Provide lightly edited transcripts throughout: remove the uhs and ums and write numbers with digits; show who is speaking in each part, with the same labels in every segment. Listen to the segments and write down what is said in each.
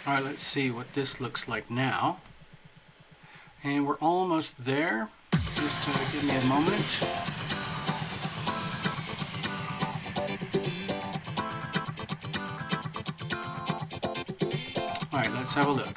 Speaker 1: Alright, let's see what this looks like now. And we're almost there. Just give me a moment. Alright, let's have a look.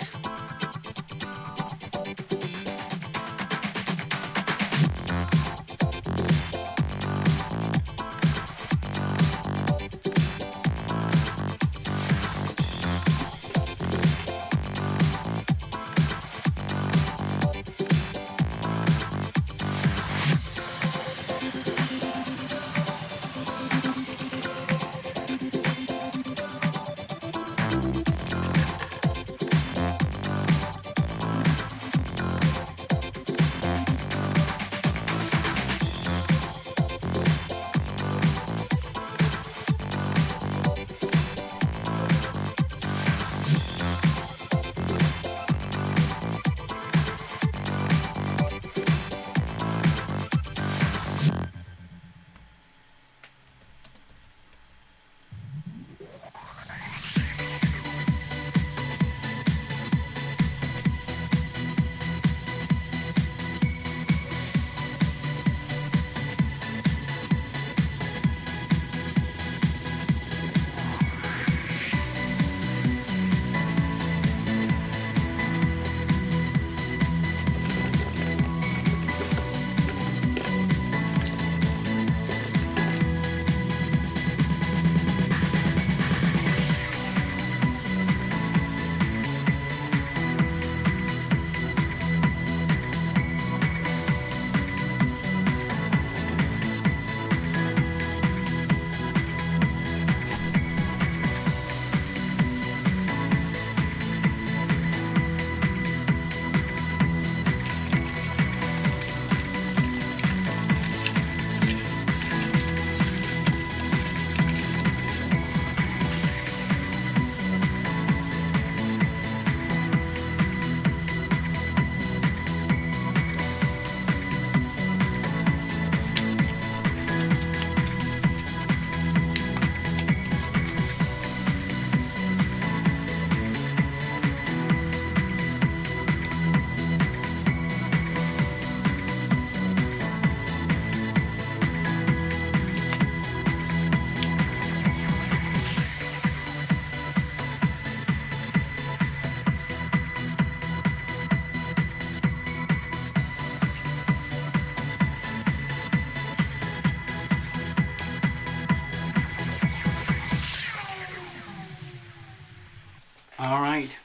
Speaker 1: Alright,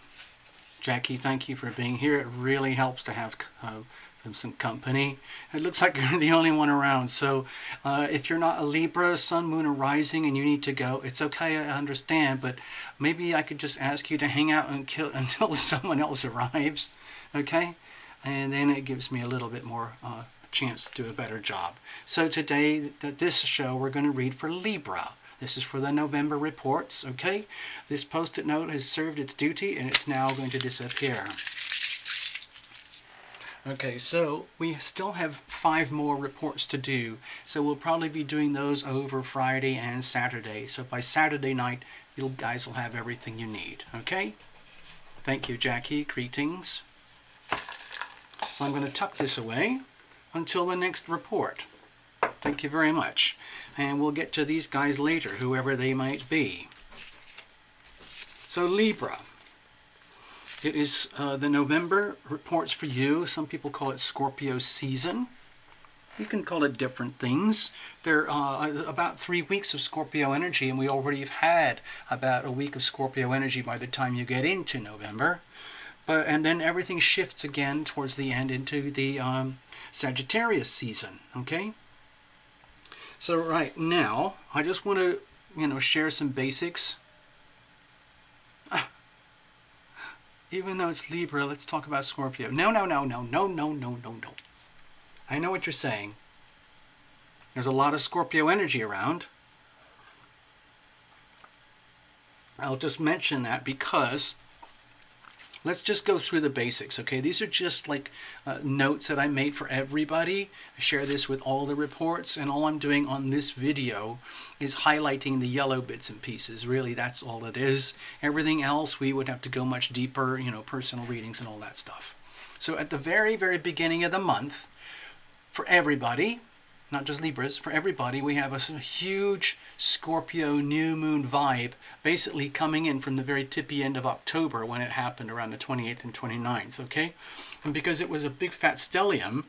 Speaker 1: Jackie, thank you for being here. It really helps to have some company. It looks like you're the only one around, so if you're not a Libra, Sun, Moon, or Rising, and you need to go, it's okay, I understand, but maybe I could just ask you to hang out until someone else arrives, okay? And then it gives me a little bit more chance to do a better job. So today, this show, we're going to read for Libra. This is for the November reports, okay? This post-it note has served its duty and it's now going to disappear. Okay, so we still have 5 more reports to do, so we'll probably be doing those over Friday and Saturday. So by Saturday night, you guys will have everything you need, okay? Thank you, Jackie. Greetings. So I'm going to tuck this away until the next report. Thank you very much. And we'll get to these guys later, whoever they might be. So Libra. It is the November reports for you. Some people call it Scorpio season. You can call it different things. There are about 3 weeks of Scorpio energy, and we already have had about a week of Scorpio energy by the time you get into November. And then everything shifts again towards the end into the Sagittarius season, okay? So right now, I just want to, share some basics. Even though it's Libra, let's talk about Scorpio. No. I know what you're saying. There's a lot of Scorpio energy around. I'll just mention that because let's just go through the basics, okay? These are just like notes that I made for everybody. I share this with all the reports, and all I'm doing on this video is highlighting the yellow bits and pieces. Really, that's all it is. Everything else, we would have to go much deeper, you know, personal readings and all that stuff. So at the very, very beginning of the month, for everybody, not just Libras, for everybody, we have a huge Scorpio new moon vibe basically coming in from the very tippy end of October when it happened around the 28th and 29th, okay? And because it was a big fat stellium,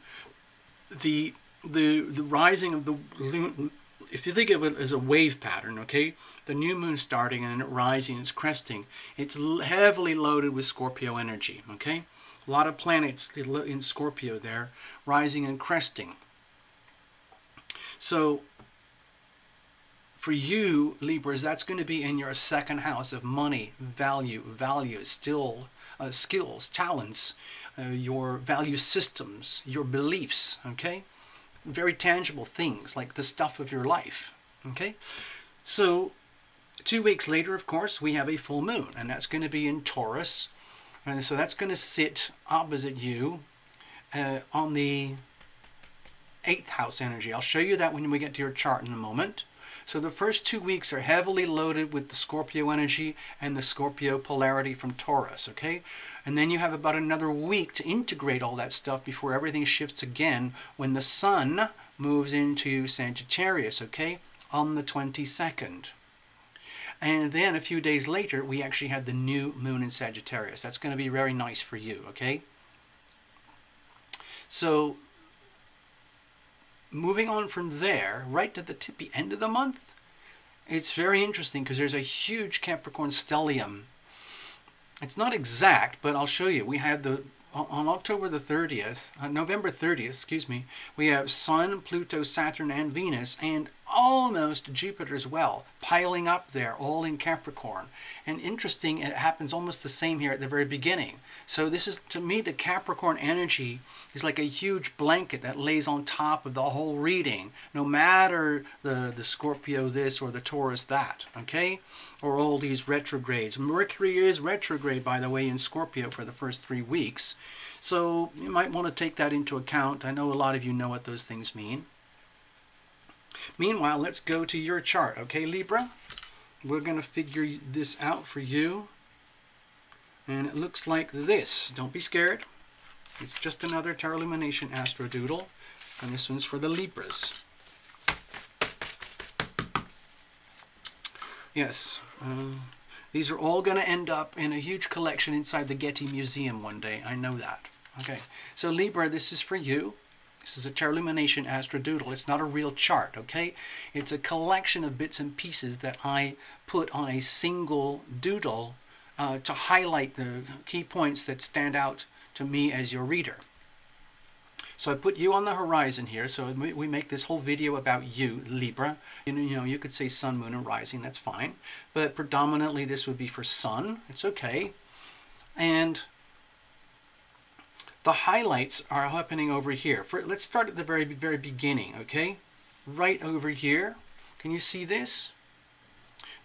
Speaker 1: the rising of the, if you think of it as a wave pattern, okay? The new moon starting and it rising, it's cresting. It's heavily loaded with Scorpio energy, okay? A lot of planets in Scorpio there, rising and cresting. So for you, Libras, that's going to be in your second house of money, values, skills, talents, your value systems, your beliefs, okay? Very tangible things like the stuff of your life, okay? So 2 weeks later, of course, we have a full moon, and that's going to be in Taurus. And so that's going to sit opposite you on the 8th house energy. I'll show you that when we get to your chart in a moment. So the first 2 weeks are heavily loaded with the Scorpio energy and the Scorpio polarity from Taurus, okay? And then you have about another week to integrate all that stuff before everything shifts again when the Sun moves into Sagittarius, okay, on the 22nd. And then a few days later, we actually had the new moon in Sagittarius. That's going to be very nice for you, okay? So moving on from there, right to the tippy end of the month, it's very interesting because there's a huge Capricorn stellium. It's not exact, but I'll show you. We have on October the 30th, November 30th, excuse me, we have Sun, Pluto, Saturn, and Venus, and almost Jupiter as well, piling up there, all in Capricorn. And interesting, it happens almost the same here at the very beginning. So this is, to me, the Capricorn energy is like a huge blanket that lays on top of the whole reading, no matter the Scorpio this or the Taurus that, okay? Or all these retrogrades. Mercury is retrograde, by the way, in Scorpio for the first 3 weeks. So you might want to take that into account. I know a lot of you know what those things mean. Meanwhile, let's go to your chart, okay, Libra? We're going to figure this out for you. And it looks like this. Don't be scared. It's just another Tarot Illumination Astro Doodle. And this one's for the Libras. Yes, these are all going to end up in a huge collection inside the Getty Museum one day. I know that. Okay, so Libra, this is for you. This is a Tarot Illumination Astro Doodle. It's not a real chart, okay? It's a collection of bits and pieces that I put on a single doodle to highlight the key points that stand out to me as your reader. So I put you on the horizon here, so we make this whole video about you, Libra. You know, you could say Sun, Moon, and Rising, that's fine. But predominantly this would be for Sun, it's okay. And the highlights are happening over here. Let's start at the very, very beginning, okay? Right over here. Can you see this?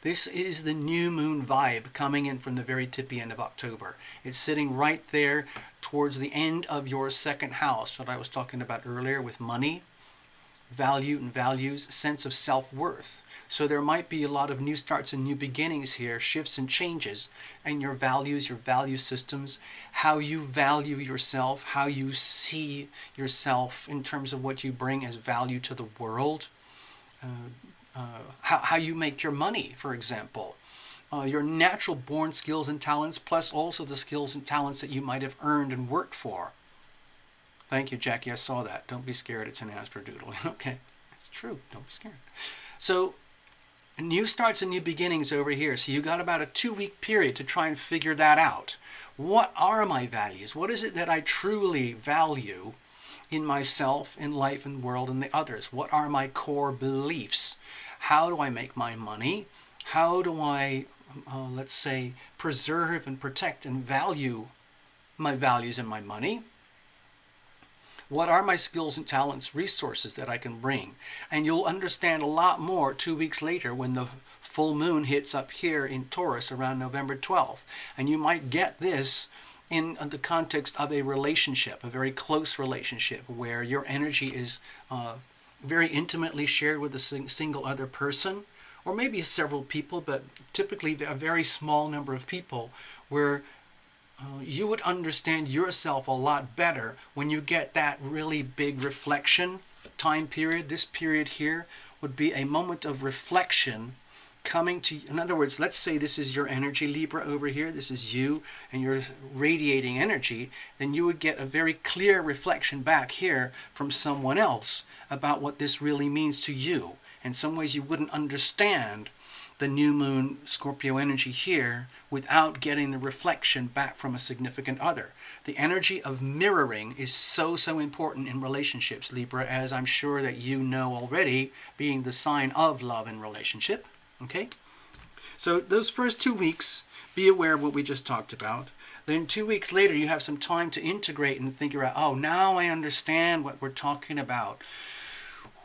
Speaker 1: This is the new moon vibe coming in from the very tippy end of October. It's sitting right there towards the end of your second house, what I was talking about earlier with money, value and values, sense of self-worth. So there might be a lot of new starts and new beginnings here, shifts and changes, and your values, your value systems, how you value yourself, how you see yourself in terms of what you bring as value to the world, how you make your money, for example. Your natural born skills and talents, plus also the skills and talents that you might have earned and worked for. Thank you, Jackie. I saw that. Don't be scared. It's an Astro Doodle. Okay. It's true. Don't be scared. So, new starts and new beginnings over here. So you got about a 2-week period to try and figure that out. What are my values? What is it that I truly value in myself, in life, in the world, and the others? What are my core beliefs? How do I make my money? How do I, let's say, preserve and protect and value my values and my money? What are my skills and talents, resources that I can bring? And you'll understand a lot more 2 weeks later when the full moon hits up here in Taurus around November 12th. And you might get this in the context of a relationship, a very close relationship, where your energy is very intimately shared with a single other person, or maybe several people, but typically a very small number of people, where you would understand yourself a lot better when you get that really big reflection time period. This period here would be a moment of reflection coming to, in other words, let's say this is your energy, Libra, over here. This is you and you're radiating energy. Then you would get a very clear reflection back here from someone else about what this really means to you. In some ways you wouldn't understand the new moon Scorpio energy here without getting the reflection back from a significant other. The energy of mirroring is so important in relationships, Libra, as I'm sure that you know already, being the sign of love and relationship. Okay? So those first 2 weeks, be aware of what we just talked about. Then 2 weeks later, you have some time to integrate and figure out, oh, now I understand what we're talking about.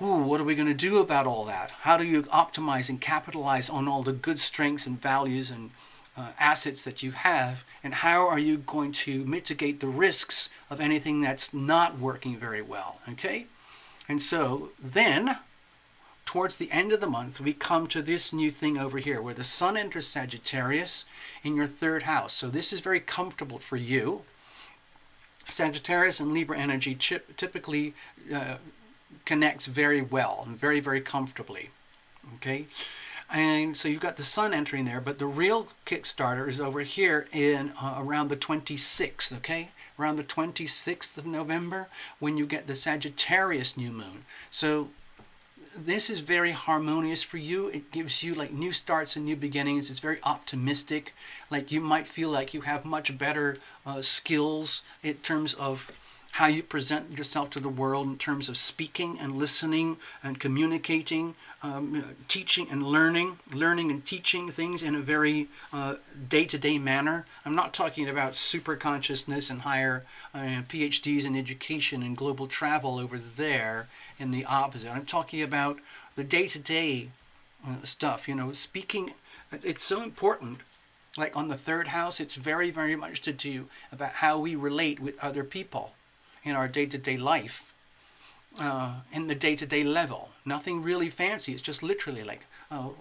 Speaker 1: Ooh, what are we going to do about all that? How do you optimize and capitalize on all the good strengths and values and assets that you have? And how are you going to mitigate the risks of anything that's not working very well? Okay? And so then, towards the end of the month, we come to this new thing over here where the sun enters Sagittarius in your 3rd house. So this is very comfortable for you. Sagittarius and Libra energy typically connects very well and very comfortably. Okay? And so you've got the sun entering there, but the real Kickstarter is over here in around the 26th, okay? Around the 26th of November when you get the Sagittarius new moon. So this is very harmonious for you. It gives you like new starts and new beginnings. It's very optimistic. Like you might feel like you have much better skills in terms of how you present yourself to the world, in terms of speaking and listening and communicating, teaching and learning and teaching things in a very day-to-day manner. I'm not talking about super consciousness and higher PhDs in education and global travel over there in the opposite. I'm talking about the day-to-day stuff, speaking. It's so important. Like on the 3rd house, it's very much to do about how we relate with other people in our day-to-day life, in the day-to-day level. Nothing really fancy. It's just literally like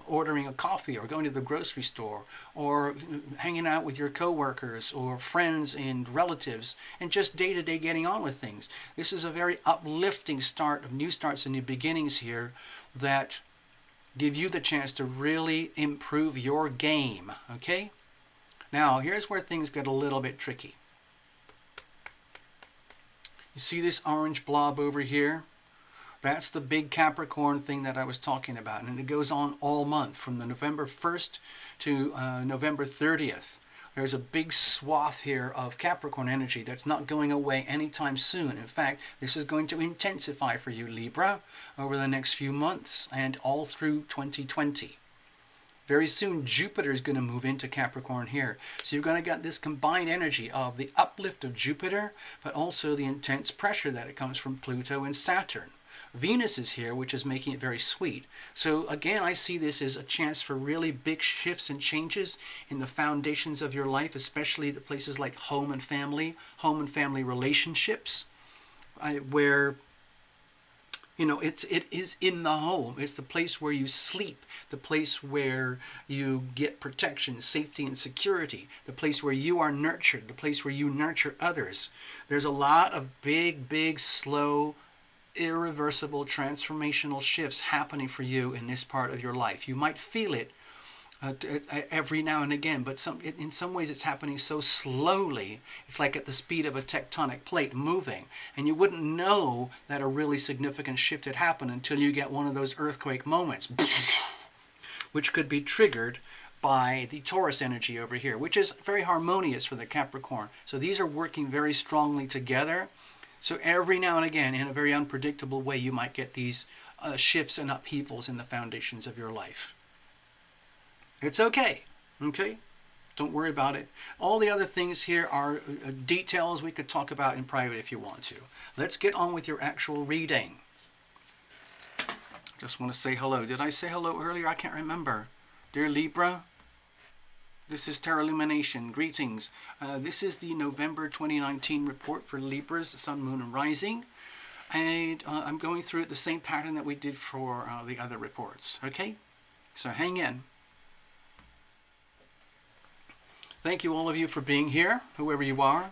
Speaker 1: ordering a coffee or going to the grocery store or hanging out with your coworkers or friends and relatives and just day-to-day getting on with things. This is a very uplifting start of new starts and new beginnings here that give you the chance to really improve your game. Okay? Now, here's where things get a little bit tricky. You see this orange blob over here? That's the big Capricorn thing that I was talking about. And it goes on all month from the November 1st to November 30th. There's a big swath here of Capricorn energy that's not going away anytime soon. In fact, this is going to intensify for you, Libra, over the next few months and all through 2020. Very soon, Jupiter is going to move into Capricorn here. So you're going to get this combined energy of the uplift of Jupiter, but also the intense pressure that it comes from Pluto and Saturn. Venus is here, which is making it very sweet. So again, I see this as a chance for really big shifts and changes in the foundations of your life, especially the places like home and family relationships, where it is in the home. It's the place where you sleep, the place where you get protection, safety, and security, the place where you are nurtured, the place where you nurture others. There's a lot of big, slow, irreversible, transformational shifts happening for you in this part of your life. You might feel it every now and again, but in some ways it's happening so slowly. It's like at the speed of a tectonic plate moving, and you wouldn't know that a really significant shift had happened until you get one of those earthquake moments, which could be triggered by the Taurus energy over here, which is very harmonious for the Capricorn. So these are working very strongly together. So every now and again, in a very unpredictable way, you might get these shifts and upheavals in the foundations of your life. It's okay, okay? Don't worry about it. All the other things here are details we could talk about in private if you want to. Let's get on with your actual reading. Just want to say hello. Did I say hello earlier? I can't remember. Dear Libra, This is Tarot Lumination. Greetings. This is the November 2019 report for Libras, Sun, Moon, and Rising. And I'm going through it the same pattern that we did for the other reports. Okay? So hang in. Thank you all of you for being here, whoever you are.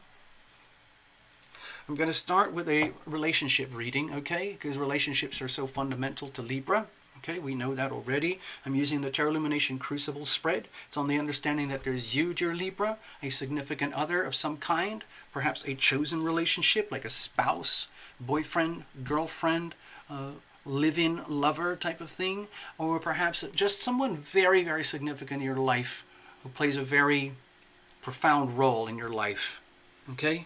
Speaker 1: I'm going to start with a relationship reading, okay? Because relationships are so fundamental to Libra. Okay, we know that already. I'm using the Tarot Lumination Crucible spread. It's on the understanding that there's you, dear Libra, a significant other of some kind, perhaps a chosen relationship like a spouse, boyfriend, girlfriend, live-in lover type of thing, or perhaps just someone very, very significant in your life who plays a very profound role in your life. Okay?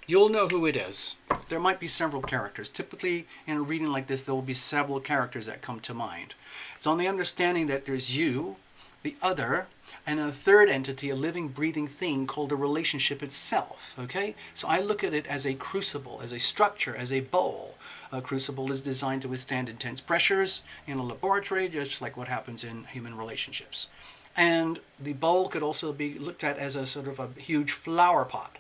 Speaker 1: You'll know who it is. There might be several characters. Typically, in a reading like this, there will be several characters that come to mind. It's on the understanding that there's you, the other, and a third entity, a living, breathing thing called a relationship itself. Okay? So I look at it as a crucible, as a structure, as a bowl. A crucible is designed to withstand intense pressures in a laboratory, just like what happens in human relationships. And the bowl could also be looked at as a sort of a huge flower pot,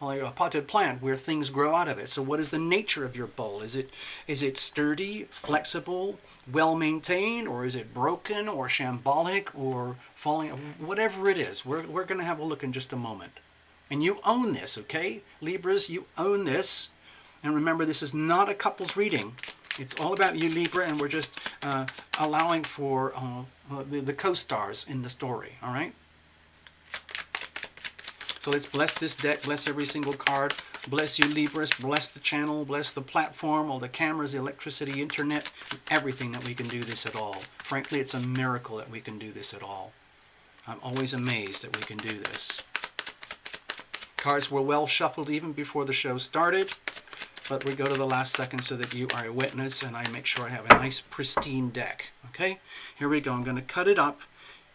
Speaker 1: like a potted plant where things grow out of it. So what is the nature of your bowl? Is it sturdy, flexible, well-maintained, or is it broken or shambolic or falling? Whatever it is, we're going to have a look in just a moment. And you own this, okay? Libras, you own this. And remember, this is not a couple's reading. It's all about you, Libra, and we're just allowing for the co-stars in the story, all right? So let's bless this deck, bless every single card, bless you, Libras, bless the channel, bless the platform, all the cameras, the electricity, internet, everything that we can do this at all. Frankly, it's a miracle that we can do this at all. I'm always amazed that we can do this. Cards were well shuffled even before the show started, but we go to the last second so that you are a witness and I make sure I have a nice pristine deck. Okay, here we go. I'm going to cut it up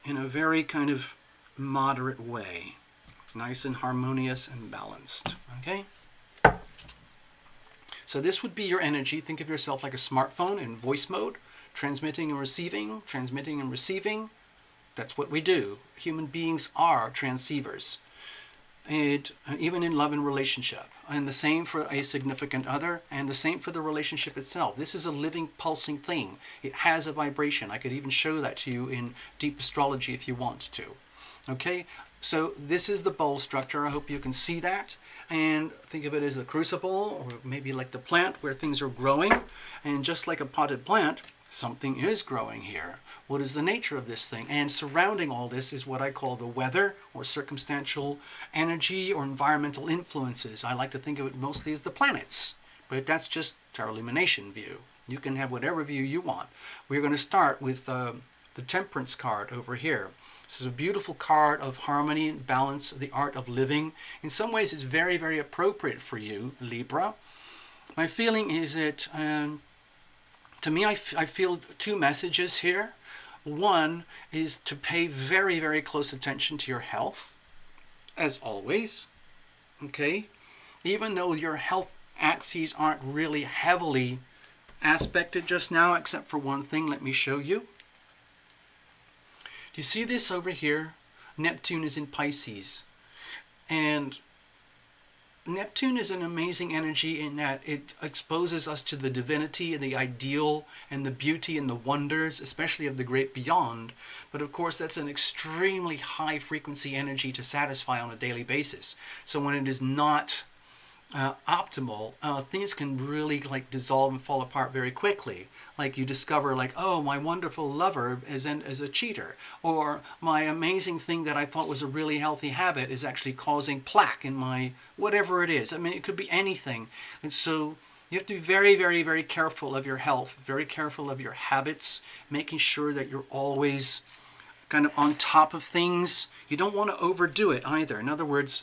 Speaker 1: in a very kind of moderate way. Nice and harmonious and balanced. Okay? So this would be your energy. Think of yourself like a smartphone in voice mode, transmitting and receiving, transmitting and receiving. That's what we do. Human beings are transceivers. And even in love and relationship. And the same for a significant other, and the same for the relationship itself. This is a living, pulsing thing. It has a vibration. I could even show that to you in deep astrology if you want to. Okay? So this is the bowl structure. I hope you can see that. And think of it as the crucible, or maybe like the plant where things are growing. And just like a potted plant, something is growing here. What is the nature of this thing? And surrounding all this is what I call the weather, or circumstantial energy, or environmental influences. I like to think of it mostly as the planets. But that's just Tarot Lumination view. You can have whatever view you want. We're going to start with the Temperance card over here. This is a beautiful card of harmony and balance, the art of living. In some ways, it's very, very appropriate for you, Libra. My feeling is that, to me, I feel two messages here. One is to pay very, very close attention to your health, as always. Okay? Even though your health axes aren't really heavily aspected just now, except for one thing, let me show you. Do you see this over here? Neptune is in Pisces. And Neptune is an amazing energy in that it exposes us to the divinity and the ideal and the beauty and the wonders, especially of the great beyond. But of course, that's an extremely high frequency energy to satisfy on a daily basis. So when it is not optimal, things can really like dissolve and fall apart very quickly. Like you discover like, oh, my wonderful lover is a cheater, or my amazing thing that I thought was a really healthy habit is actually causing plaque in my whatever it is. I mean, it could be anything. And so you have to be very, very, very careful of your health, very careful of your habits, making sure that you're always kind of on top of things. You don't want to overdo it either. In other words,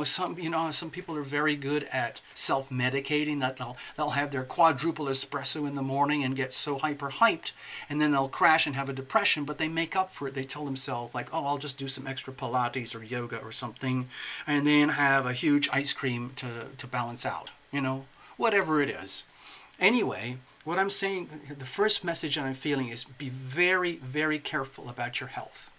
Speaker 1: some people are very good at self-medicating, that they'll have their quadruple espresso in the morning and get so hyped, and then they'll crash and have a depression, but they make up for it. They tell themselves like, oh, I'll just do some extra Pilates or yoga or something, and then have a huge ice cream to balance out, whatever it is. Anyway, what I'm saying, the first message that I'm feeling is be very, very careful about your health.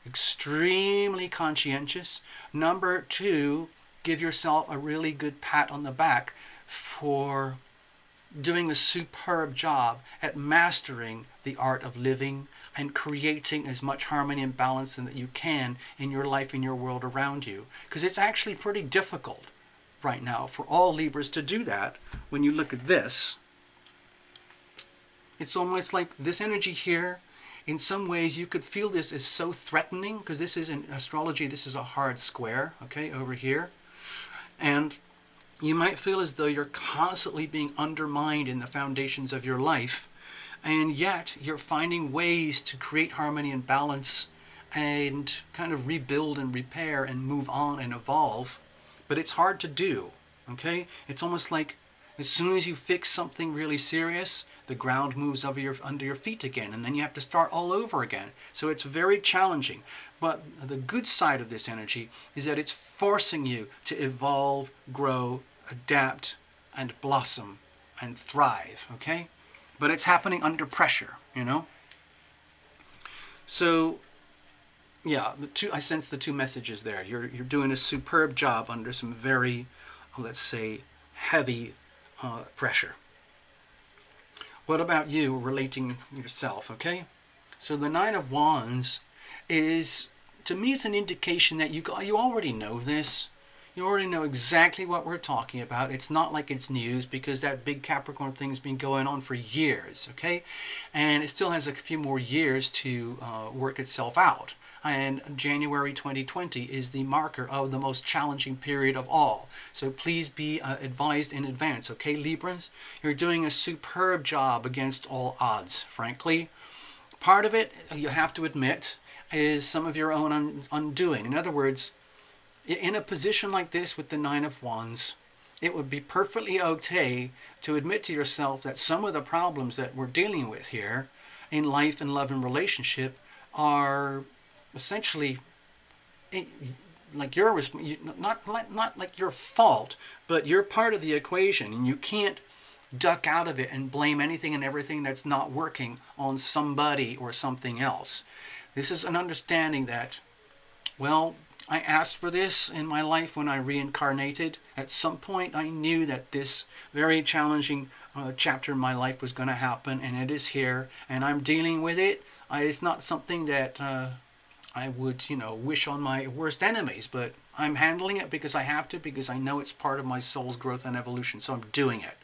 Speaker 1: extremely conscientious. Number 2, give yourself a really good pat on the back for doing a superb job at mastering the art of living and creating as much harmony and balance that you can in your life, in your world around you. Because it's actually pretty difficult right now for all Libras to do that. When you look at this, it's almost like this energy here, in some ways you could feel this is so threatening, because this is, in astrology, this is a hard square, okay, over here. And you might feel as though you're constantly being undermined in the foundations of your life, and yet you're finding ways to create harmony and balance and kind of rebuild and repair and move on and evolve. But it's hard to do, okay? It's almost like as soon as you fix something really serious, the ground moves under your feet again, and then you have to start all over again. So it's very challenging. But the good side of this energy is that it's forcing you to evolve, grow, adapt, and blossom and thrive, okay? But it's happening under pressure, you know? So, yeah, I sense the two messages there. You're doing a superb job under some very, let's say, heavy pressure. What about you relating yourself, okay? So the Nine of Wands is, to me, it's an indication that you already know this. You already know exactly what we're talking about. It's not like it's news, because that big Capricorn thing's been going on for years, okay? And it still has a few more years to work itself out. And January 2020 is the marker of the most challenging period of all. So please be advised in advance, okay, Libras? You're doing a superb job against all odds, frankly. Part of it, you have to admit, is some of your own undoing. In other words, in a position like this with the Nine of Wands, it would be perfectly okay to admit to yourself that some of the problems that we're dealing with here in life and love and relationship are essentially like not like your fault, but you're part of the equation, and you can't duck out of it and blame anything and everything that's not working on somebody or something else. This is an understanding that, well, I asked for this in my life when I reincarnated. At some point I knew that this very challenging chapter in my life was going to happen, and it is here, and I'm dealing with it. It's not something that I would, wish on my worst enemies, but I'm handling it because I have to, because I know it's part of my soul's growth and evolution, so I'm doing it.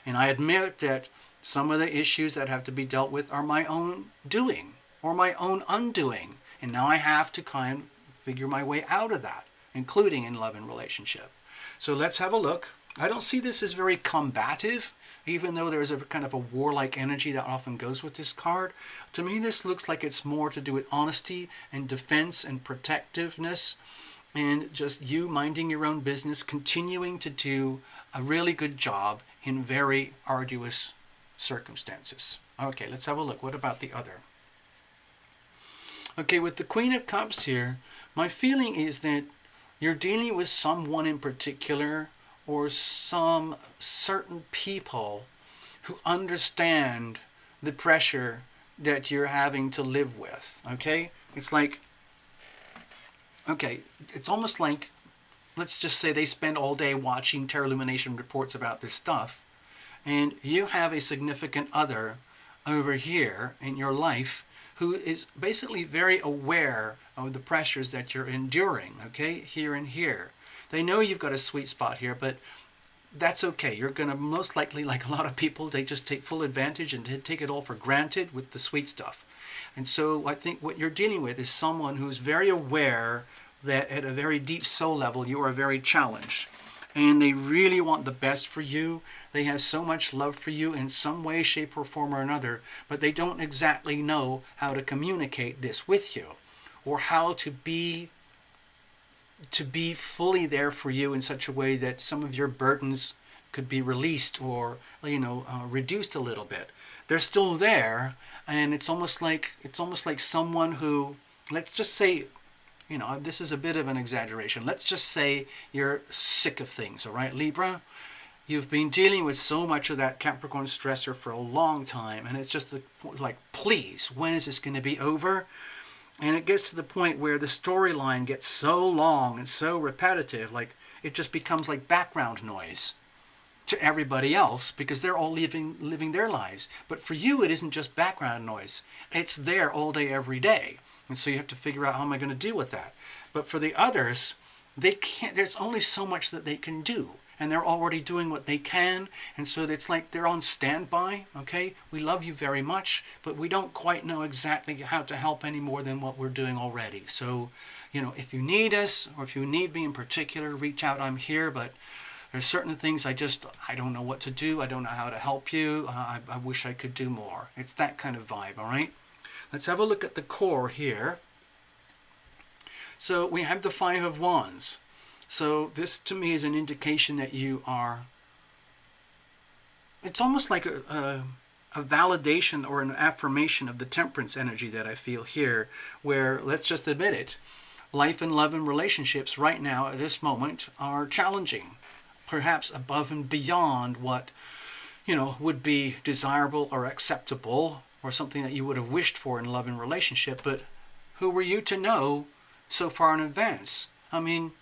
Speaker 1: And I admit that some of the issues that have to be dealt with are my own doing or my own undoing, and now I have to kind of figure my way out of that, including in love and relationship. So let's have a look. I don't see this as very combative, even though there's a kind of a warlike energy that often goes with this card. To me, this looks like it's more to do with honesty and defense and protectiveness, and just you minding your own business, continuing to do a really good job in very arduous circumstances. Okay, let's have a look. What about the other? Okay, with the Queen of Cups here, my feeling is that you're dealing with someone in particular, or some certain people who understand the pressure that you're having to live with, okay? It's like, okay, it's almost like, let's just say they spend all day watching Lumination reports about this stuff, and you have a significant other over here in your life who is basically very aware of the pressures that you're enduring, okay, here and here. They know you've got a sweet spot here, but that's okay. You're going to most likely, like a lot of people, they just take full advantage and take it all for granted with the sweet stuff. And so I think what you're dealing with is someone who's very aware that at a very deep soul level you are very challenged. And they really want the best for you. They have so much love for you in some way, shape, or form or another, but they don't exactly know how to communicate this with you, or how to be fully there for you in such a way that some of your burdens could be released or reduced a little bit. They're still there, and it's almost like someone who, let's just say, this is a bit of an exaggeration. Let's just say you're sick of things, all right, Libra? You've been dealing with so much of that Capricorn stressor for a long time, and it's just like, please, when is this going to be over? And it gets to the point where the storyline gets so long and so repetitive, like it just becomes like background noise to everybody else because they're all living their lives. But for you, it isn't just background noise. It's there all day, every day. And so you have to figure out how am I going to deal with that. But for the others, they can't. There's only so much that they can do. And they're already doing what they can. And so it's like they're on standby. Okay, we love you very much, but we don't quite know exactly how to help any more than what we're doing already. So, if you need us or if you need me in particular, reach out. I'm here, but there's certain things I don't know what to do. I don't know how to help you. I wish I could do more. It's that kind of vibe, all right? Let's have a look at the core here. So we have the Five of Wands. So this to me is an indication that you are, it's almost like a validation or an affirmation of the temperance energy that I feel here, where, let's just admit it, life and love and relationships right now at this moment are challenging, perhaps above and beyond what, would be desirable or acceptable or something that you would have wished for in love and relationship. But who were you to know so far in advance? I mean,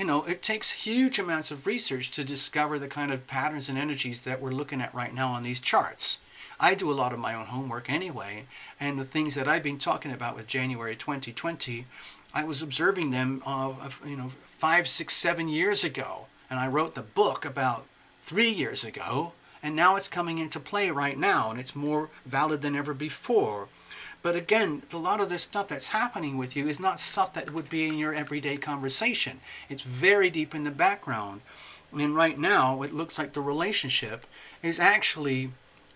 Speaker 1: it takes huge amounts of research to discover the kind of patterns and energies that we're looking at right now on these charts. I do a lot of my own homework anyway, and the things that I've been talking about with January 2020, I was observing them, 5, 6, 7 years ago, and I wrote the book about 3 years ago, and now it's coming into play right now, and it's more valid than ever before. But again, a lot of this stuff that's happening with you is not stuff that would be in your everyday conversation. It's very deep in the background. And right now, it looks like the relationship is actually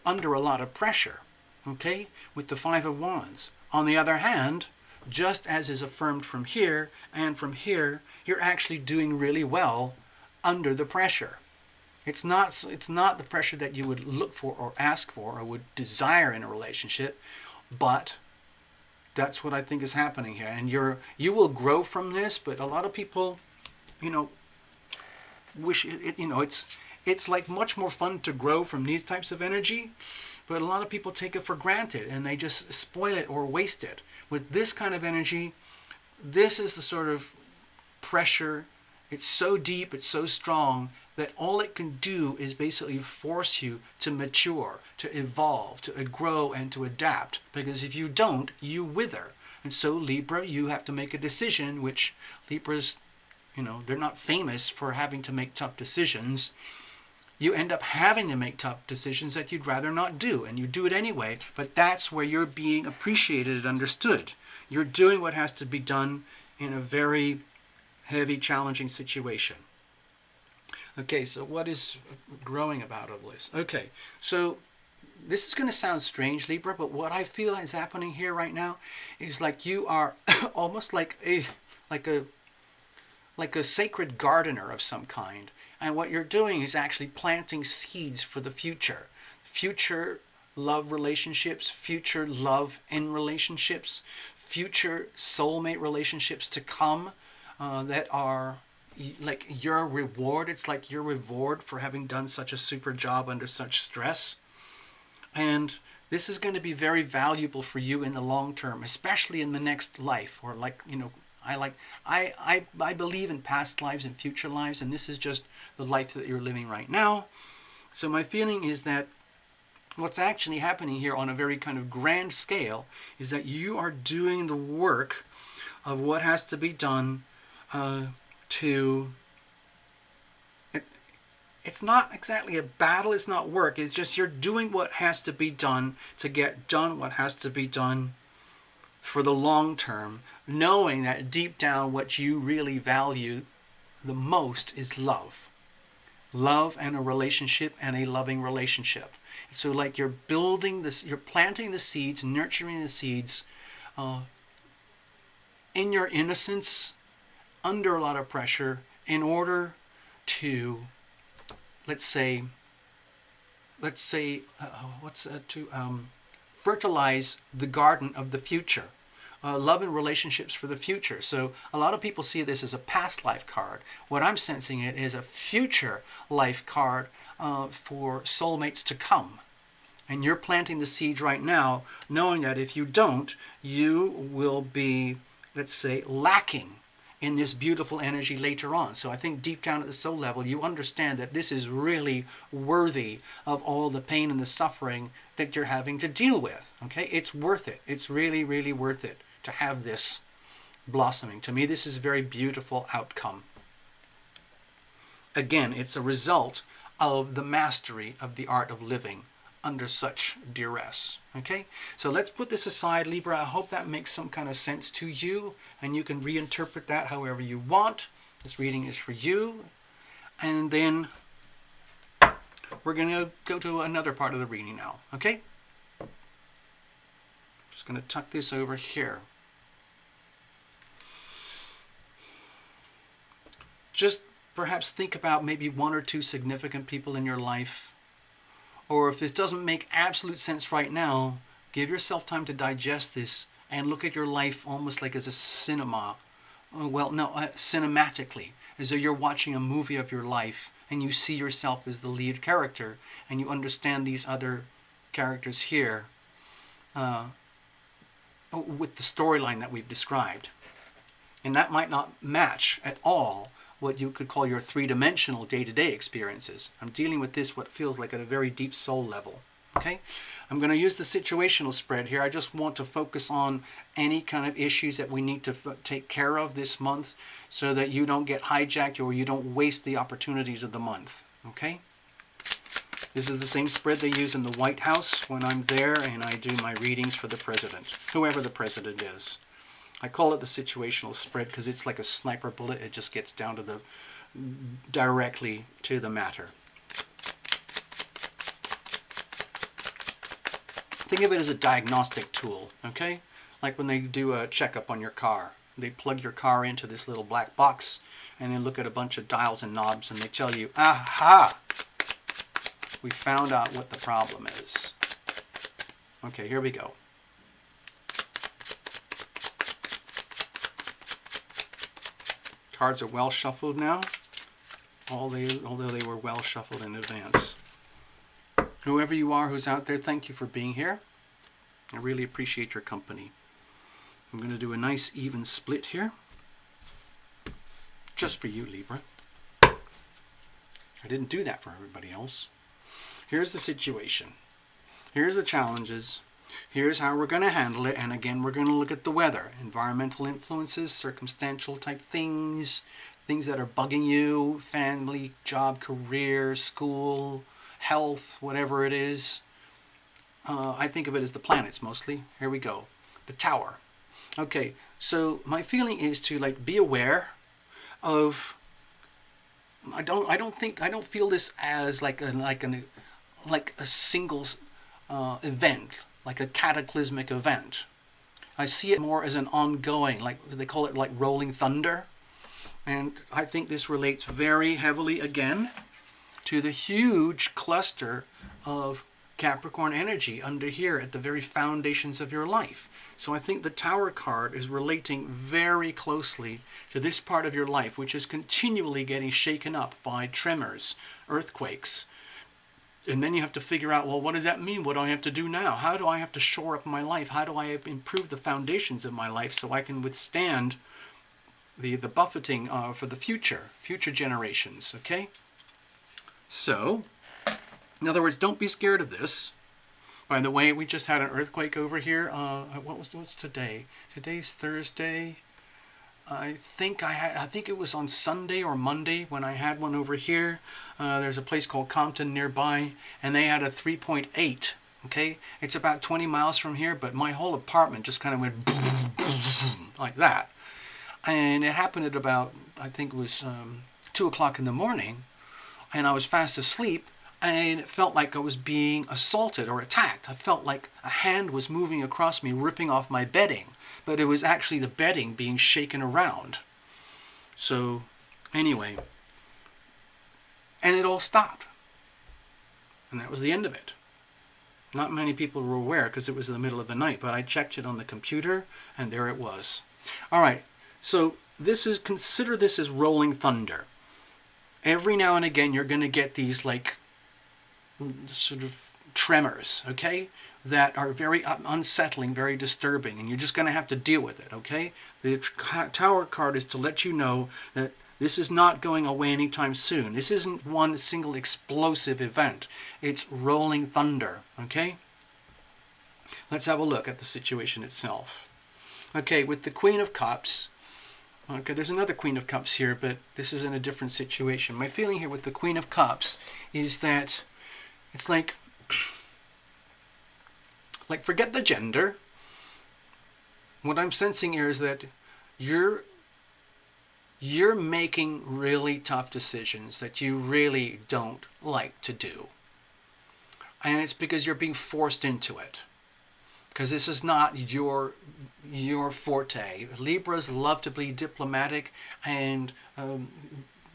Speaker 1: under a lot of pressure, okay, with the Five of Wands. On the other hand, just as is affirmed from here and from here, you're actually doing really well under the pressure. It's not the pressure that you would look for or ask for or would desire in a relationship. But that's what I think is happening here. And you will grow from this, but a lot of people, wish it, it's like much more fun to grow from these types of energy, but a lot of people take it for granted and they just spoil it or waste it. With this kind of energy, this is the sort of pressure. It's so deep, it's so strong that all it can do is basically force you to mature, to evolve, to grow, and to adapt. Because if you don't, you wither. And so Libra, you have to make a decision, which Libras, they're not famous for having to make tough decisions. You end up having to make tough decisions that you'd rather not do, and you do it anyway, but that's where you're being appreciated and understood. You're doing what has to be done in a very heavy, challenging situation. Okay, so what is growing about all this? Okay, so this is going to sound strange, Libra, but what I feel is happening here right now is like you are almost like a sacred gardener of some kind. And what you're doing is actually planting seeds for the future. Future love relationships, future love in relationships, future soulmate relationships to come that are like your reward. It's like your reward for having done such a super job under such stress. And this is going to be very valuable for you in the long term, especially in the next life. Or I believe in past lives and future lives, and this is just the life that you're living right now. So my feeling is that what's actually happening here on a very kind of grand scale is that you are doing the work of what has to be done it's not exactly a battle, it's not work, it's just you're doing what has to be done to get done what has to be done for the long term, knowing that deep down what you really value the most is love. Love and a relationship and a loving relationship. So like you're building this, you're planting the seeds, nurturing the seeds in your innocence, under a lot of pressure, in order to, fertilize the garden of the future. Love and relationships for the future. So a lot of people see this as a past life card. What I'm sensing it is a future life card for soulmates to come. And you're planting the seed right now, knowing that if you don't, you will be, let's say, lacking in this beautiful energy later on. So I think deep down at the soul level, you understand that this is really worthy of all the pain and the suffering that you're having to deal with. Okay? It's worth it. It's really, really worth it to have this blossoming. To me, this is a very beautiful outcome. Again, it's a result of the mastery of the art of living under such duress. Okay, so let's put this aside, Libra. I hope that makes some kind of sense to you, and you can reinterpret that however you want. This reading is for you. And then we're going to go to another part of the reading now. Okay, just going to tuck this over here. Just perhaps think about maybe one or two significant people in your life. Or if this doesn't make absolute sense right now, give yourself time to digest this and look at your life almost like as a cinema. Cinematically, as though you're watching a movie of your life and you see yourself as the lead character and you understand these other characters here with the storyline that we've described. And that might not match at all what you could call your three-dimensional day-to-day experiences. I'm dealing with this, what feels like at a very deep soul level. Okay? I'm going to use the situational spread here. I just want to focus on any kind of issues that we need to take care of this month so that you don't get hijacked or you don't waste the opportunities of the month. Okay? This is the same spread they use in the White House when I'm there and I do my readings for the president, whoever the president is. I call it the situational spread because it's like a sniper bullet. It just gets down to directly to the matter. Think of it as a diagnostic tool, okay? Like when they do a checkup on your car. They plug your car into this little black box and then look at a bunch of dials and knobs and they tell you, aha! We found out what the problem is. Okay, here we go. Cards are well shuffled now, although they were well shuffled in advance. Whoever you are who's out there, thank you for being here. I really appreciate your company. I'm going to do a nice even split here. Just for you, Libra. I didn't do that for everybody else. Here's the situation. Here's the challenges. Here's how we're going to handle it. And again, we're going to look at the weather, environmental influences, circumstantial type things, things that are bugging you, family, job, career, school, health, whatever it is. I think of it as the planets mostly. Here we go. The Tower. Okay, so my feeling is to be aware of. I don't feel this as like a single event, like a cataclysmic event. I see it more as an ongoing, like they call it, like rolling thunder. And I think this relates very heavily again to the huge cluster of Capricorn energy under here at the very foundations of your life. So I think the Tower card is relating very closely to this part of your life, which is continually getting shaken up by tremors, earthquakes. And then you have to figure out, well, what does that mean? What do I have to do now? How do I have to shore up my life? How do I improve the foundations of my life so I can withstand the buffeting for the future generations, okay? So, in other words, don't be scared of this. By the way, we just had an earthquake over here. What's today? Today's Thursday. I think it was on Sunday or Monday when I had one over here. There's a place called Compton nearby, and they had a 3.8. Okay, it's about 20 miles from here, but my whole apartment just kind of went like that. And it happened at about, I think it was 2 o'clock in the morning, and I was fast asleep, and it felt like I was being assaulted or attacked. I felt like a hand was moving across me, ripping off my bedding, but it was actually the bedding being shaken around. So, anyway, and it all stopped. And that was the end of it. Not many people were aware because it was in the middle of the night, but I checked it on the computer, and there it was. All right, so consider this as rolling thunder. Every now and again, you're going to get these sort of tremors, okay, that are very unsettling, very disturbing, and you're just going to have to deal with it, okay? The Tower card is to let you know that this is not going away anytime soon. This isn't one single explosive event. It's rolling thunder, okay? Let's have a look at the situation itself. Okay, with the Queen of Cups, okay, there's another Queen of Cups here, but this is in a different situation. My feeling here with the Queen of Cups is that it's like forget the gender. What I'm sensing here is that you're making really tough decisions that you really don't like to do. And it's because you're being forced into it. Because this is not your forte. Libras love to be diplomatic, and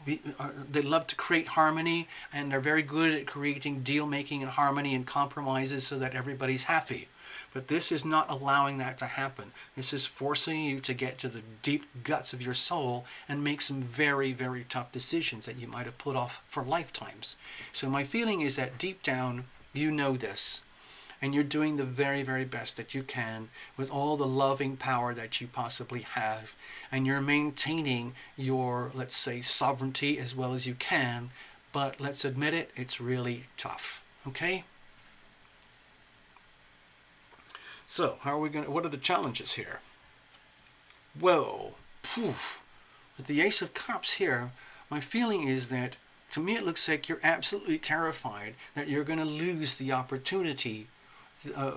Speaker 1: they love to create harmony, and they're very good at creating deal making and harmony and compromises so that everybody's happy. But this is not allowing that to happen. This is forcing you to get to the deep guts of your soul and make some very, very tough decisions that you might have put off for lifetimes. So my feeling is that deep down, you know this. And you're doing the very, very best that you can with all the loving power that you possibly have. And you're maintaining your, let's say, sovereignty as well as you can. But let's admit it, it's really tough. Okay? So, what are the challenges here? Whoa. Poof. With the Ace of Cups here, my feeling is that, to me it looks like you're absolutely terrified that you're going to lose the opportunity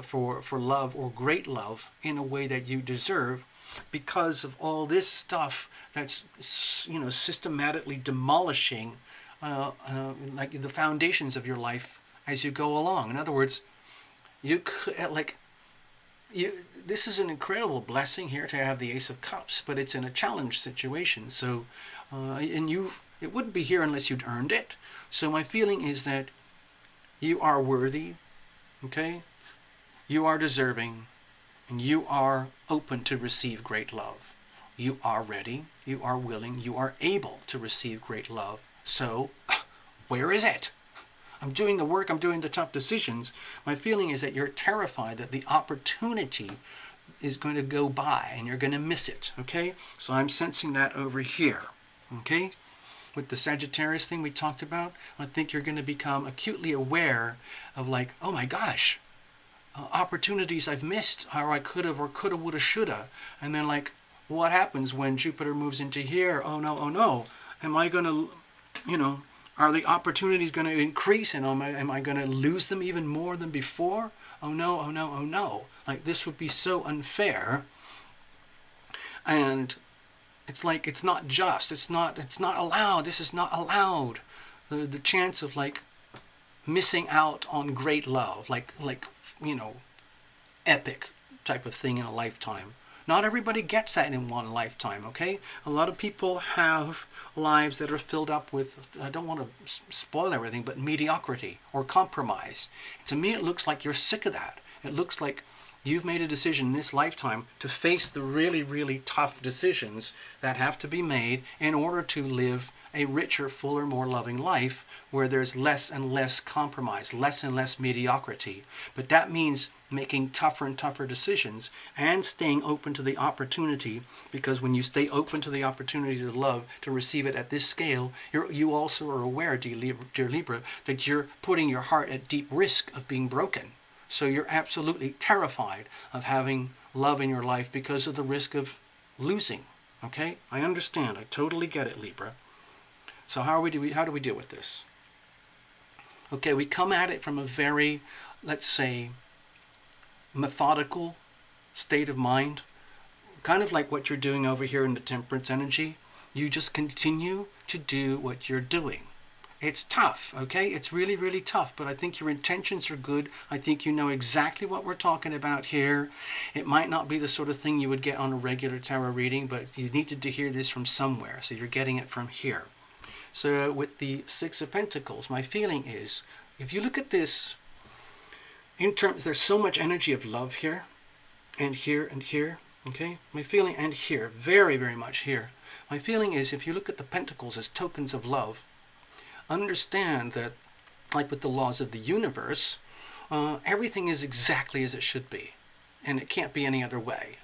Speaker 1: for love or great love in a way that you deserve because of all this stuff that's systematically demolishing like the foundations of your life as you go along. In other words, you could this is an incredible blessing here to have the Ace of Cups, but it's in a challenge situation. So it wouldn't be here unless you'd earned it. So my feeling is that you are worthy, okay? You are deserving, and you are open to receive great love. You are ready, you are willing, you are able to receive great love. So, where is it? I'm doing the work, I'm doing the tough decisions. My feeling is that you're terrified that the opportunity is going to go by and you're going to miss it, okay? So I'm sensing that over here, okay? With the Sagittarius thing we talked about, I think you're going to become acutely aware of like, oh my gosh, opportunities I've missed, or I could have, would have, should have. And then like, what happens when Jupiter moves into here? Oh no. Am I going to, are the opportunities going to increase, and am I going to lose them even more than before? Oh no. Like, this would be so unfair. And it's like, it's not just, it's not allowed. This is not allowed. The chance of like missing out on great love, like epic type of thing in a lifetime. Not everybody gets that in one lifetime, okay? A lot of people have lives that are filled up with, I don't want to spoil everything, but mediocrity or compromise. To me, it looks like you're sick of that. It looks like you've made a decision in this lifetime to face the really, really tough decisions that have to be made in order to live a richer, fuller, more loving life where there's less and less compromise, less and less mediocrity. But that means making tougher and tougher decisions and staying open to the opportunity, because when you stay open to the opportunities of love to receive it at this scale, you also are aware, dear Libra, that you're putting your heart at deep risk of being broken. So you're absolutely terrified of having love in your life because of the risk of losing. Okay? I understand. I totally get it, Libra. So how do we deal with this? Okay, we come at it from a very, let's say, methodical state of mind, kind of like what you're doing over here in the Temperance energy. You just continue to do what you're doing. It's tough, okay? It's really, really tough, but I think your intentions are good. I think you know exactly what we're talking about here. It might not be the sort of thing you would get on a regular tarot reading, but you needed to hear this from somewhere, so you're getting it from here. So with the Six of Pentacles, my feeling is, if you look at this, in terms, there's so much energy of love here, and here, okay? My feeling, and here, very, very much here. My feeling is, if you look at the Pentacles as tokens of love, understand that, like with the laws of the universe, everything is exactly as it should be, and it can't be any other way.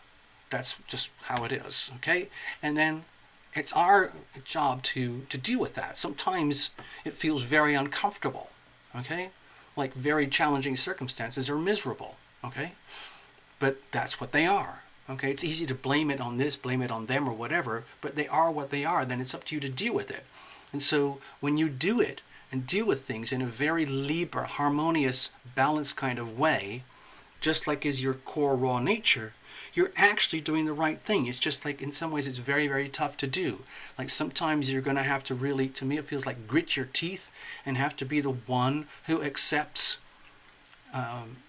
Speaker 1: That's just how it is, okay? And then it's our job to deal with that. Sometimes it feels very uncomfortable, okay? Like very challenging circumstances are miserable, okay? But that's what they are, okay? It's easy to blame it on this, blame it on them or whatever, but they are what they are. Then it's up to you to deal with it. And so when you do it and deal with things in a very Libra, harmonious, balanced kind of way, just like is your core raw nature, you're actually doing the right thing. It's just like in some ways it's very, very tough to do. Like sometimes you're going to have to really, to me it feels like grit your teeth and have to be the one who accepts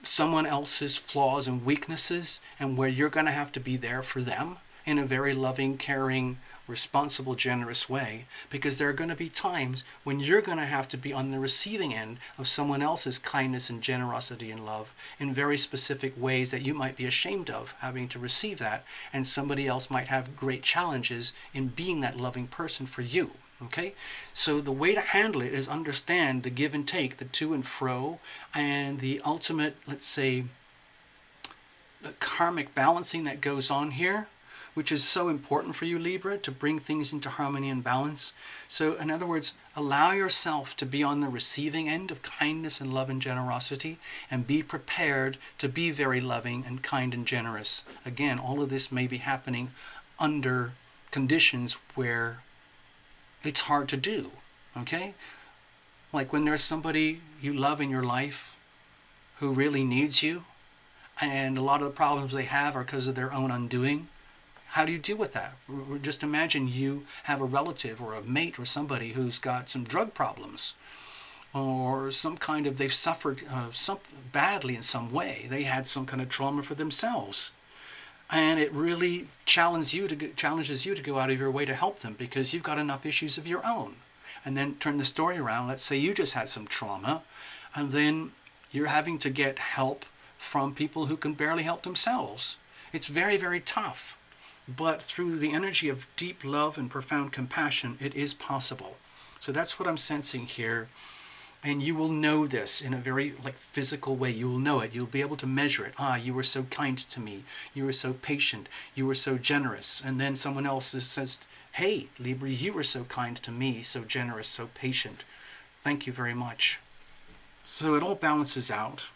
Speaker 1: someone else's flaws and weaknesses, and where you're going to have to be there for them in a very loving, caring, responsible, generous way, because there are going to be times when you're going to have to be on the receiving end of someone else's kindness and generosity and love in very specific ways that you might be ashamed of having to receive that, and somebody else might have great challenges in being that loving person for you. Okay, so the way to handle it is understand the give and take, the to and fro, and the ultimate, let's say, the karmic balancing that goes on here, which is so important for you, Libra, to bring things into harmony and balance. So in other words, allow yourself to be on the receiving end of kindness and love and generosity, and be prepared to be very loving and kind and generous. Again, all of this may be happening under conditions where it's hard to do, okay? Like when there's somebody you love in your life who really needs you, and a lot of the problems they have are because of their own undoing. How do you deal with that? Just imagine you have a relative or a mate or somebody who's got some drug problems, or some kind of, they've suffered badly in some way. They had some kind of trauma for themselves. And it really challenges you to go out of your way to help them because you've got enough issues of your own. And then turn the story around. Let's say you just had some trauma, and then you're having to get help from people who can barely help themselves. It's very, very tough. But through the energy of deep love and profound compassion, it is possible. So that's what I'm sensing here. And you will know this in a very physical way. You will know it. You'll be able to measure it. You were so kind to me. You were so patient. You were so generous. And then someone else says, hey, Libra, you were so kind to me, so generous, so patient. Thank you very much. So it all balances out.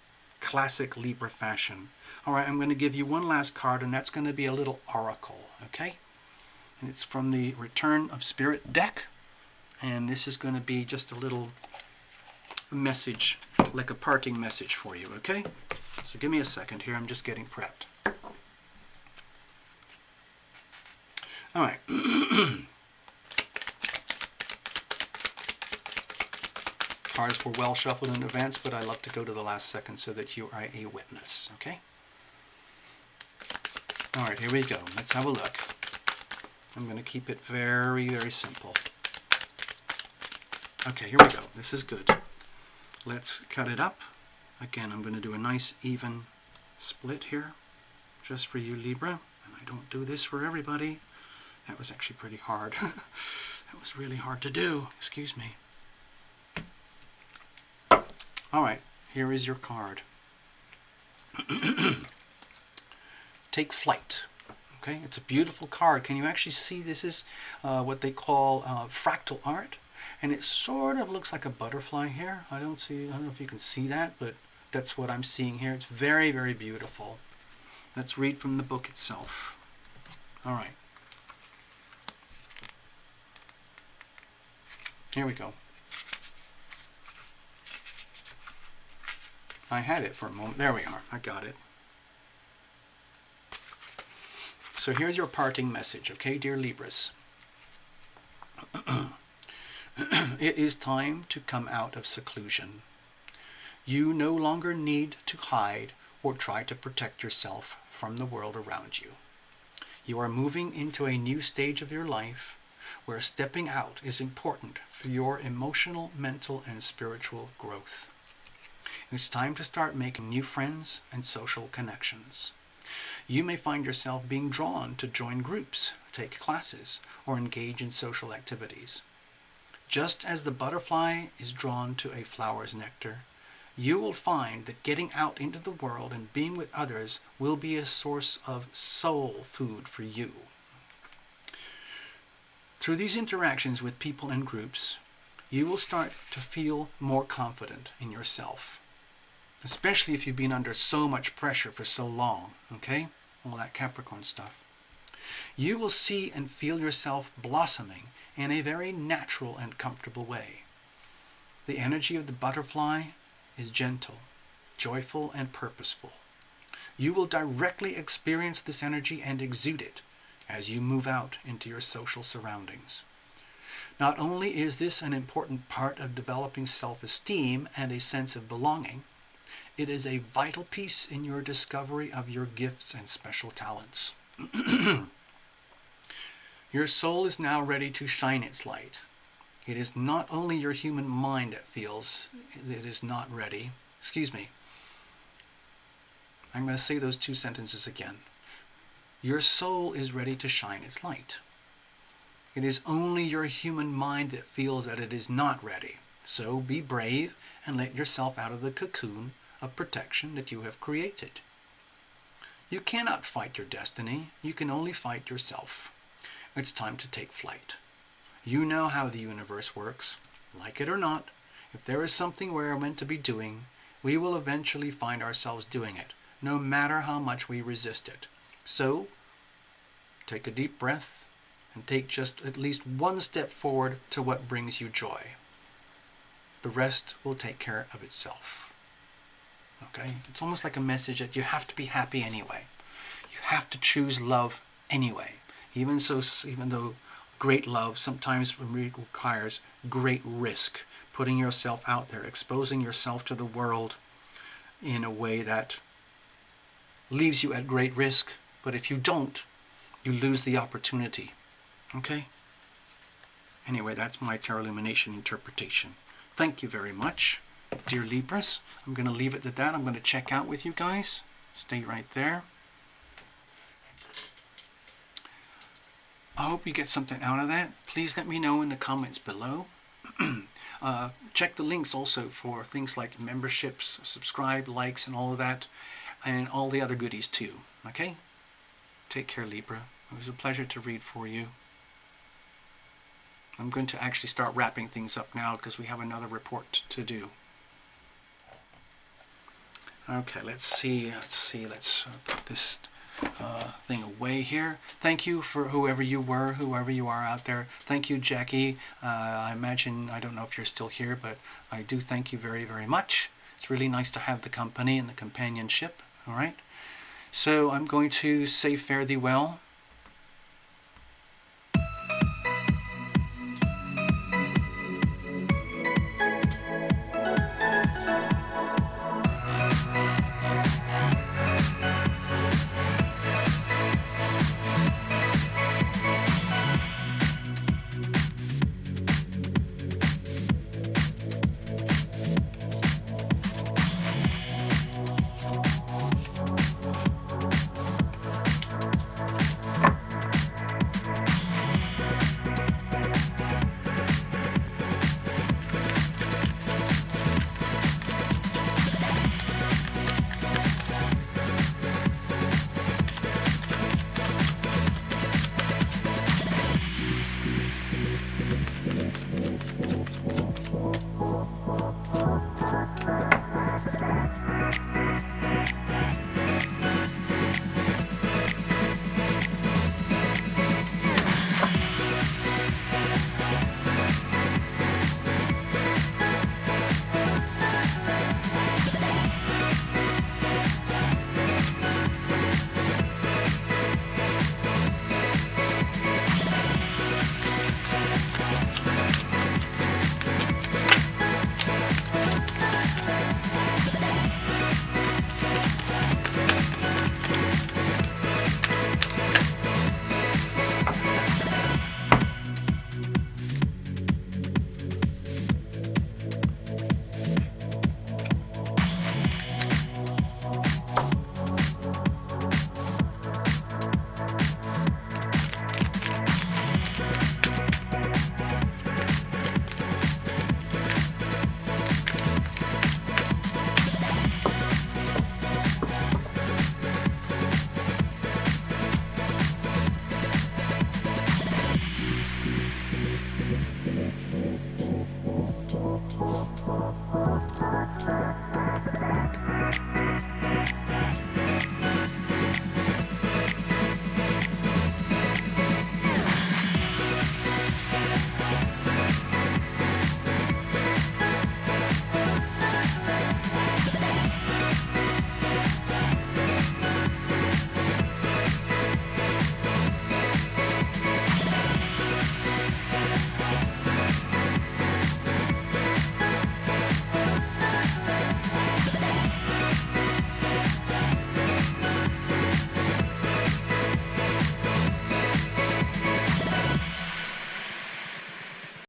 Speaker 1: Classic Libra fashion. All right, I'm going to give you one last card, and that's going to be a little oracle, okay? And it's from the Return of Spirit deck. And this is going to be just a little message, like a parting message for you, okay? So give me a second here, I'm just getting prepped. All right. Cards were well shuffled in advance, but I love to go to the last second so that you are a witness, okay? All right, here we go. Let's have a look. I'm going to keep it very, very simple. Okay, here we go. This is good. Let's cut it up. Again, I'm going to do a nice even split here, just for you, Libra. And I don't do this for everybody. That was actually pretty hard. That was really hard to do. Excuse me. All right, here is your card. Take flight. Okay, it's a beautiful card. Can you actually see this is what they call fractal art? And it sort of looks like a butterfly here. I don't know if you can see that, but that's what I'm seeing here. It's very, very beautiful. Let's read from the book itself. All right. Here we go. I had it for a moment. There we are. I got it. So here's your parting message, okay, dear Libras? It is time to come out of seclusion. You no longer need to hide or try to protect yourself from the world around you. You are moving into a new stage of your life where stepping out is important for your emotional, mental, and spiritual growth. It's time to start making new friends and social connections. You may find yourself being drawn to join groups, take classes, or engage in social activities. Just as the butterfly is drawn to a flower's nectar, you will find that getting out into the world and being with others will be a source of soul food for you. Through these interactions with people and groups, you will start to feel more confident in yourself, especially if you've been under so much pressure for so long, okay? All that Capricorn stuff. You will see and feel yourself blossoming in a very natural and comfortable way. The energy of the butterfly is gentle, joyful, and purposeful. You will directly experience this energy and exude it as you move out into your social surroundings. Not only is this an important part of developing self-esteem and a sense of belonging, it is a vital piece in your discovery of your gifts and special talents. Your soul is now ready to shine its light. It is not only your human mind that feels it is not ready. Excuse me. I'm going to say those two sentences again. Your soul is ready to shine its light. It is only your human mind that feels that it is not ready. So be brave and let yourself out of the cocoon of protection that you have created. You cannot fight your destiny. You can only fight yourself. It's time to take flight. You know how the universe works. Like it or not, if there is something we're meant to be doing, we will eventually find ourselves doing it, no matter how much we resist it. So, take a deep breath and take just at least one step forward to what brings you joy. The rest will take care of itself. Okay? It's almost like a message that you have to be happy anyway. You have to choose love anyway. Even though great love sometimes requires great risk, putting yourself out there, exposing yourself to the world in a way that leaves you at great risk. But if you don't, you lose the opportunity. Okay? Anyway, that's my tarot illumination interpretation. Thank you very much, dear Libras. I'm going to leave it at that. I'm going to check out with you guys. Stay right there. I hope you get something out of that. Please let me know in the comments below. Check the links also for things like memberships, subscribe, likes, and all of that, and all the other goodies too. Okay? Take care, Libra. It was a pleasure to read for you. I'm going to actually start wrapping things up now because we have another report to do. Okay, let's see. Let's put this thing away here. Thank you for whoever you are out there. Thank you, Jackie. I imagine, I don't know if you're still here, but I do thank you very, very much. It's really nice to have the company and the companionship. All right. So I'm going to say fare thee well.